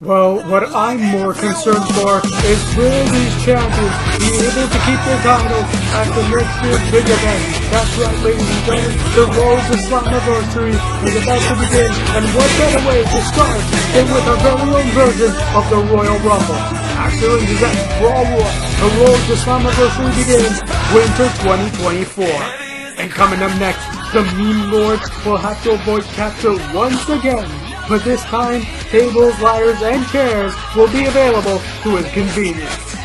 Well, what I'm more concerned for is will these champions be able to keep their titles after next year's big event? That's right, ladies and gentlemen, the road to Slammiversary is about to begin, and what better way to start than with our very own version of the Royal Rumble? Axer and Dishonour Brawl War, the road to Slammiversary begins Winter 2024. And coming up next, the Meme Lords will have to avoid capture once again. But this time, tables, ladders, and chairs will be available to his convenience.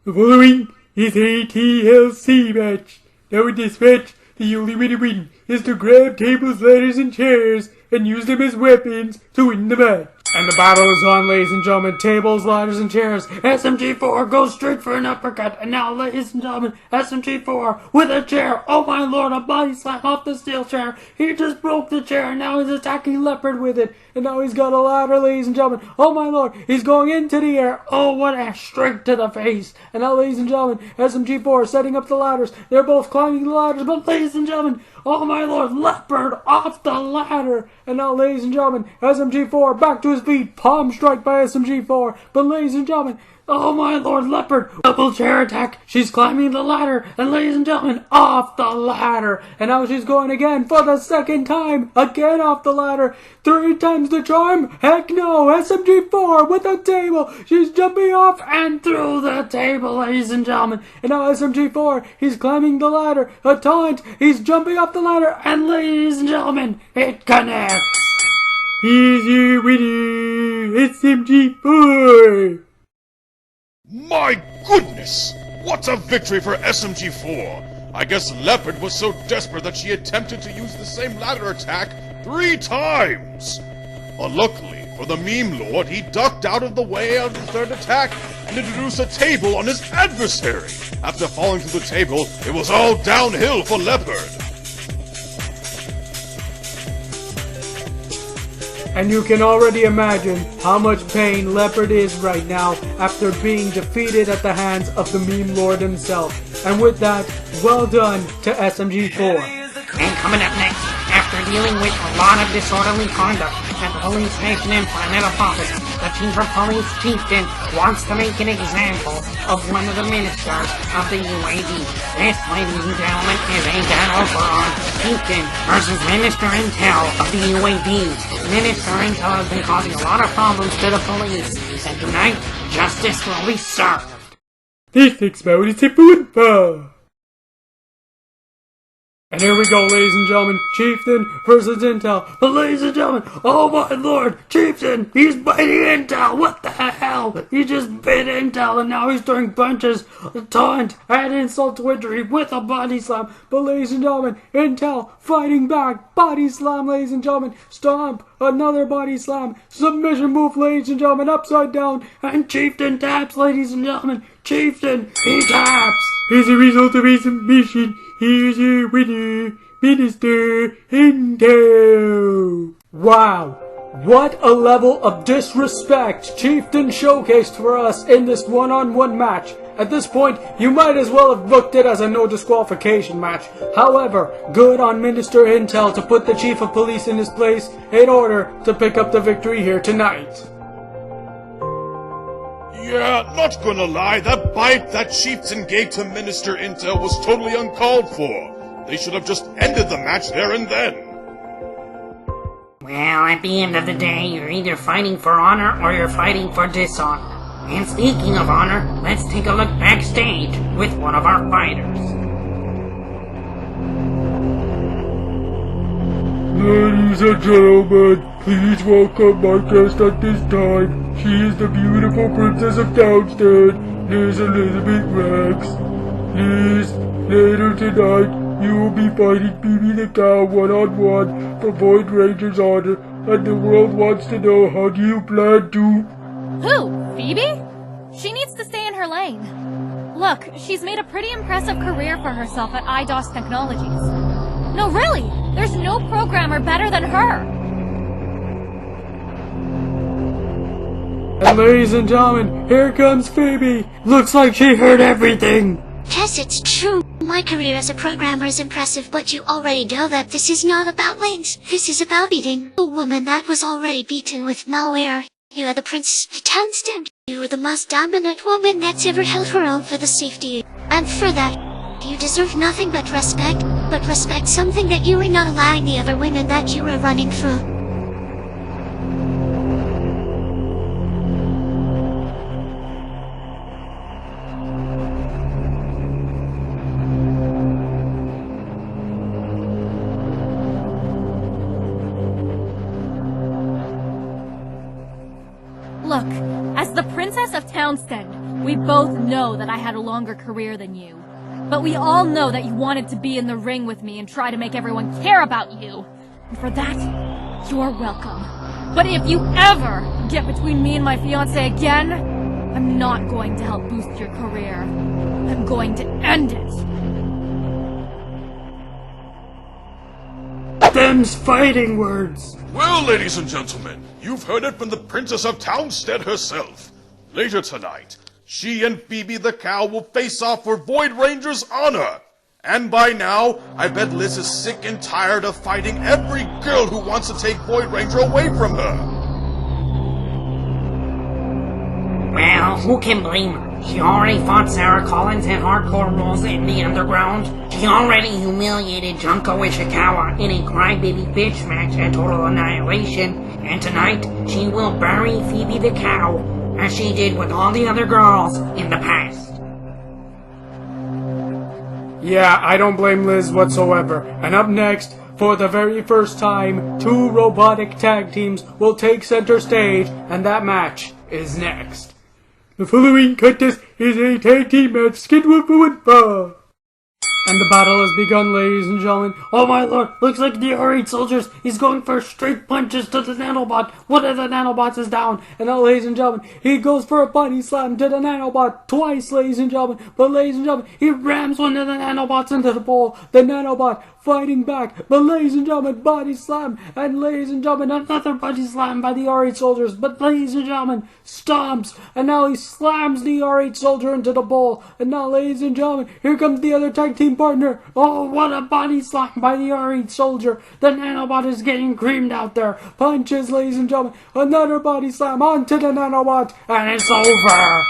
The following is a TLC match. Now in this match, the only way to win is to grab tables, ladders, and chairs and use them as weapons to win the match. And the battle is on, ladies and gentlemen. Tables, ladders, and chairs. SMG4 goes straight for an uppercut. And now, ladies and gentlemen, SMG4 with a chair. Oh my lord, a body slam off the steel chair. He just broke the chair and now he's attacking Leopard with it. And now he's got a ladder, ladies and gentlemen. Oh my lord, he's going into the air. Oh, what a straight to the face. And now, ladies and gentlemen, SMG4 setting up the ladders. They're both climbing the ladders. But, ladies and gentlemen, oh my lord, Leopard off the ladder. And now, ladies and gentlemen, SMG4 back to his feet. Palm strike by SMG4. But, ladies and gentlemen, oh my lord, Leopard, double chair attack. She's climbing the ladder. And, ladies and gentlemen, off the ladder. And now she's going again for the second time. Again off the ladder. 3 times the charm. Heck no. SMG4 with a table. She's jumping off and through the table, ladies and gentlemen. And now SMG4, he's climbing the ladder. A taunt. He's jumping off the ladder. And, ladies and gentlemen, it connects. Here's your winner, SMG4. My goodness! What a victory for SMG4! I guess Leopard was so desperate that she attempted to use the same ladder attack 3 times! But luckily for the Meme Lord, he ducked out of the way of the third attack and introduced a table on his adversary. After falling through the table, it was all downhill for Leopard. And you can already imagine how much pain Leopard is right now after being defeated at the hands of the Meme Lord himself. And with that, well done to SMG4. And coming up next, after dealing with a lot of disorderly conduct at the police station in Planet Apophis, the chief of police chieftain wants to make an example of one of the ministers of the UAD. This, ladies and gentlemen, is a battle for our chieftain versus Minister Intel of the UAD. Minister Intel has been causing a lot of problems to the police, and tonight, justice will be served. This next mode is a football. And here we go, ladies and gentlemen, Chieftain versus Intel. But ladies and gentlemen, oh my lord, Chieftain, he's biting Intel. What the hell? He just bit Intel and now he's throwing punches, taunt, and insult to injury with a body slam. But ladies and gentlemen, Intel fighting back, body slam, ladies and gentlemen, stomp, another body slam, submission move, ladies and gentlemen, upside down, and Chieftain taps, ladies and gentlemen, Chieftain, he taps. As a result of a submission, here's your winner, Minister Intel. Wow, what a level of disrespect Chieftain showcased for us in this one-on-one match. At this point, you might as well have booked it as a no disqualification match. However, good on Minister Intel to put the Chief of Police in his place in order to pick up the victory here tonight. Yeah, not gonna lie, that bite that Chieftain gave to Minister Intel was totally uncalled for. They should have just ended the match there and then. Well, at the end of the day, you're either fighting for honor or you're fighting for dishonor. And speaking of honor, let's take a look backstage with one of our fighters. Ladies and gentlemen, please welcome my guest at this time. She is the beautiful Princess of Downstead, Miss Elizabeth Rex. Liz, later tonight, you will be fighting Phoebe the Cow one-on-one for Void Ranger's honor, and the world wants to know, how do you plan to... Who? Phoebe? She needs to stay in her lane. Look, she's made a pretty impressive career for herself at IDOS Technologies. No, really! There's no programmer better than her! And ladies and gentlemen, here comes Phoebe! Looks like she heard everything! Yes, it's true. My career as a programmer is impressive, but you already know that this is not about lanes. This is about beating a woman that was already beaten with malware. You are the Princess of Townsend. You are the most dominant woman that's ever held her own for the safety. And for that, you deserve nothing but respect something that you are not allowing the other women that you are running through. Look, as the Princess of Townsend, we both know that I had a longer career than you. But we all know that you wanted to be in the ring with me and try to make everyone care about you. And for that, you're welcome. But if you ever get between me and my fiancé again, I'm not going to help boost your career. I'm going to end it. Them's fighting words. Well, ladies and gentlemen, you've heard it from the Princess of Townstead herself. Later tonight, she and Phoebe the cow will face off for Void Ranger's honor. And by now, I bet Liz is sick and tired of fighting every girl who wants to take Void Ranger away from her. Well, who can blame her? She already fought Sarah Collins and Hardcore Rules in the Underground. She already humiliated Junko Ishikawa in a crybaby bitch match at Total Annihilation. And tonight, she will bury Phoebe the cow, as she did with all the other girls in the past. Yeah, I don't blame Liz whatsoever. And up next, for the very first time, 2 robotic tag teams will take center stage, and that match is next. The following contest is a tag team match scheduled for 1 fall. And the battle has begun, ladies and gentlemen. Oh my lord, looks like the R8 soldiers. He's going for straight punches to the nanobot. One of the nanobots is down. And now, ladies and gentlemen, he goes for a body slam to the nanobot twice, ladies and gentlemen. But ladies and gentlemen, he rams one of the nanobots into the pole. The nanobot fighting back. But ladies and gentlemen, body slam. And ladies and gentlemen, another body slam by the R8 soldiers. But ladies and gentlemen, stomps. And now he slams the R8 soldier into the pole. And now, ladies and gentlemen, here comes the other tag team partner. Oh, what a body slam by the R8 soldier. The nanobot is getting creamed out there. Punches, ladies and gentlemen. Another body slam onto the nanobot. And it's over.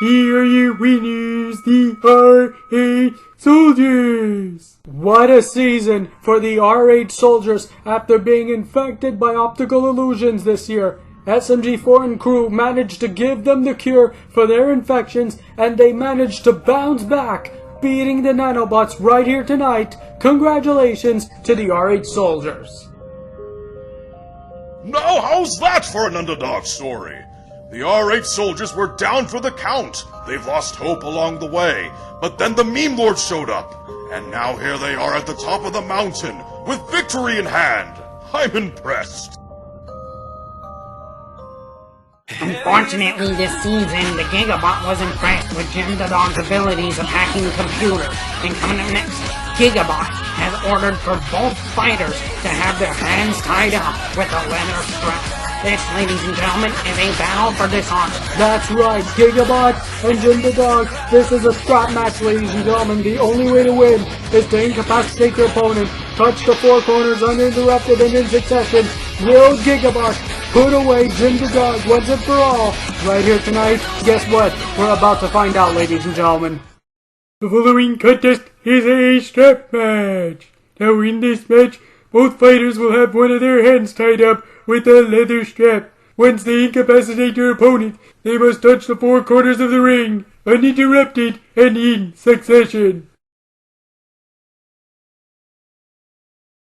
Here are your winners, the R8 soldiers. What a season for the R8 soldiers after being infected by optical illusions this year. SMG4 and crew managed to give them the cure for their infections, and they managed to bounce back, beating the nanobots right here tonight. Congratulations to the R8 soldiers. Now, how's that for an underdog story? The R8 soldiers were down for the count. They've lost hope along the way. But then the meme lord showed up. And now here they are at the top of the mountain, with victory in hand. I'm impressed. Unfortunately, this season, the Gigabot was impressed with Jim the Dog's abilities of hacking computers. And coming up next, Gigabot has ordered for both fighters to have their hands tied up with a leather strap. This, ladies and gentlemen, is a battle for Dishonour. That's right, Gigabot and Jim the Dog. This is a strap match, ladies and gentlemen. The only way to win is to incapacitate your opponent, touch the 4 corners uninterrupted and in succession. Will Gigabot put away Jim the Dog once and for all? Right here tonight, guess what? We're about to find out, ladies and gentlemen. The following contest is a strap match. Now in this match, both fighters will have one of their hands tied up with a leather strap. Once they incapacitate their opponent, they must touch the 4 corners of the ring, uninterrupted and in succession.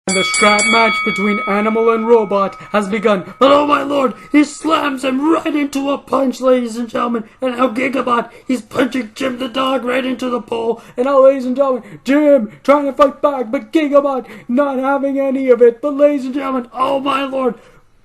And the strap match between animal and robot has begun. But oh my lord, he slams him right into a punch, ladies and gentlemen. And now Gigabot, he's punching Jim the Dog right into the pole. And now, ladies and gentlemen, Jim trying to fight back, but Gigabot not having any of it. But ladies and gentlemen, oh my lord,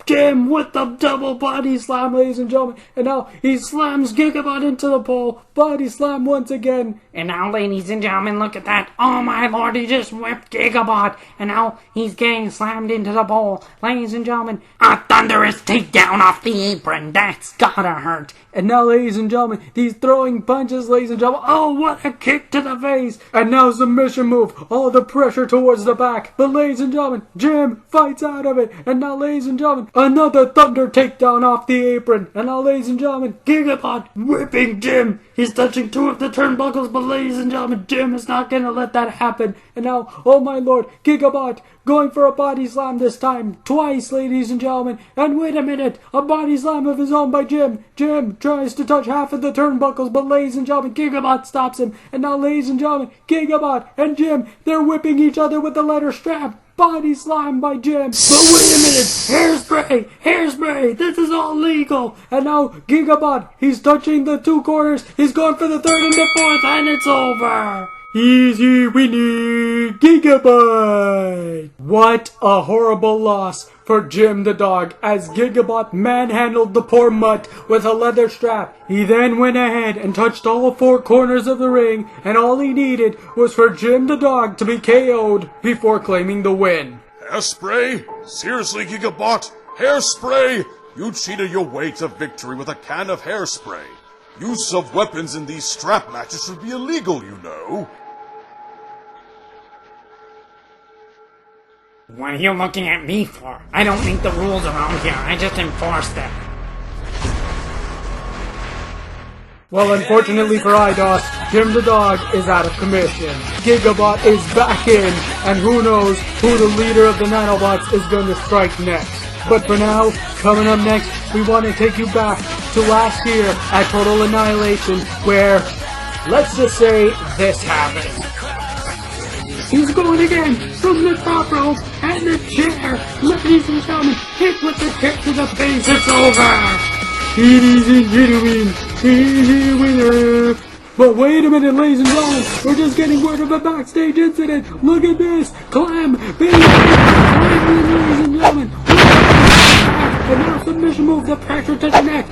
Jim with the double body slam, ladies and gentlemen. And now he slams Gigabot into the pole. Body slam once again. And now, ladies and gentlemen, look at that. Oh my lord, he just whipped Gigabot. And now he's getting slammed into the pole. Ladies and gentlemen, a thunderous takedown off the apron. That's gotta hurt. And now, ladies and gentlemen, he's throwing punches, ladies and gentlemen. Oh, what a kick to the face. And now submission move. All the pressure towards the back. But ladies and gentlemen, Jim fights out of it. And now, ladies and gentlemen, another thunder takedown off the apron. And now, ladies and gentlemen, Gigabot whipping Jim. He's touching two of the turnbuckles, but ladies and gentlemen, Jim is not going to let that happen. And now, oh my lord, Gigabot going for a body slam this time. Twice, ladies and gentlemen. And wait a minute, a body slam of his own by Jim. Jim tries to touch half of the turnbuckles, but ladies and gentlemen, Gigabot stops him. And now, ladies and gentlemen, Gigabot and Jim, they're whipping each other with the leather strap. Body slam by Jim. But wait a minute, hairspray, hairspray, this is all legal. And now Gigabot, he's touching the two corners, he's going for the third and the fourth, and it's over. Easy winner, Gigabot. What a horrible loss for Jim the dog, as Gigabot manhandled the poor mutt with a leather strap. He then went ahead and touched all four corners of the ring, and all he needed was for Jim the dog to be KO'd before claiming the win. Hairspray? Seriously, Gigabot? Hairspray? You cheated your way to victory with a can of hairspray. Use of weapons in these strap matches should be illegal, you know. What are you looking at me for? I don't make the rules around here. I just enforce them. Well, unfortunately for IDOS, Jim the dog is out of commission. Gigabot is back in, and who knows who the leader of the Nanobots is going to strike next. But for now, coming up next, we want to take you back to last year at Total Annihilation, where, let's just say, this happened. He's going again from the top rope and the chair. Ladies and gentlemen, hit with the chair to the face. It's over. Ladies and gentlemen, easy winner. But wait a minute, ladies and gentlemen, we're just getting word of a backstage incident. Look at this. Clam, baby. Clam, ladies and gentlemen. And now submission move, the pressure to the neck.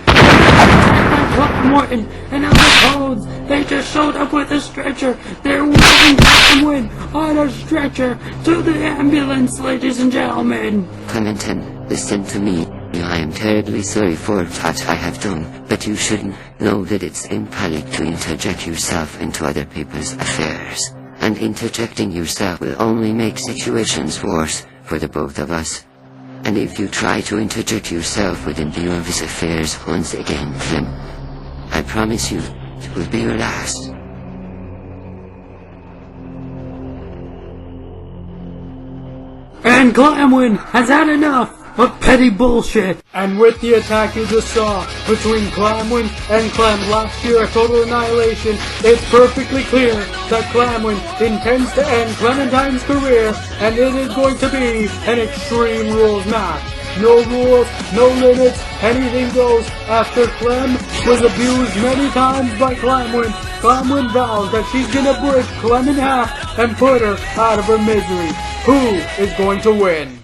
And now the codes, they just showed up with a stretcher. They're walking Cottonwood on a stretcher to the ambulance, ladies and gentlemen. Clementine, listen to me. I am terribly sorry for what I have done, but you should know that it's impolite to interject yourself into other people's affairs. And interjecting yourself will only make situations worse for the both of us. And if you try to interject yourself within Biovis affairs once again, Clem, I promise you, it will be your last. And Glamwin has had enough of petty bullshit. And with the attack you just saw between Glamwin and Clem last year at Total Annihilation, it's perfectly clear that Glamwin intends to end Clementine's career, and it is going to be an Extreme Rules match. No rules, no limits, anything goes. After Clem was abused many times by Glamwin, Glamwin vows that she's gonna break Clem in half and put her out of her misery. Who is going to win?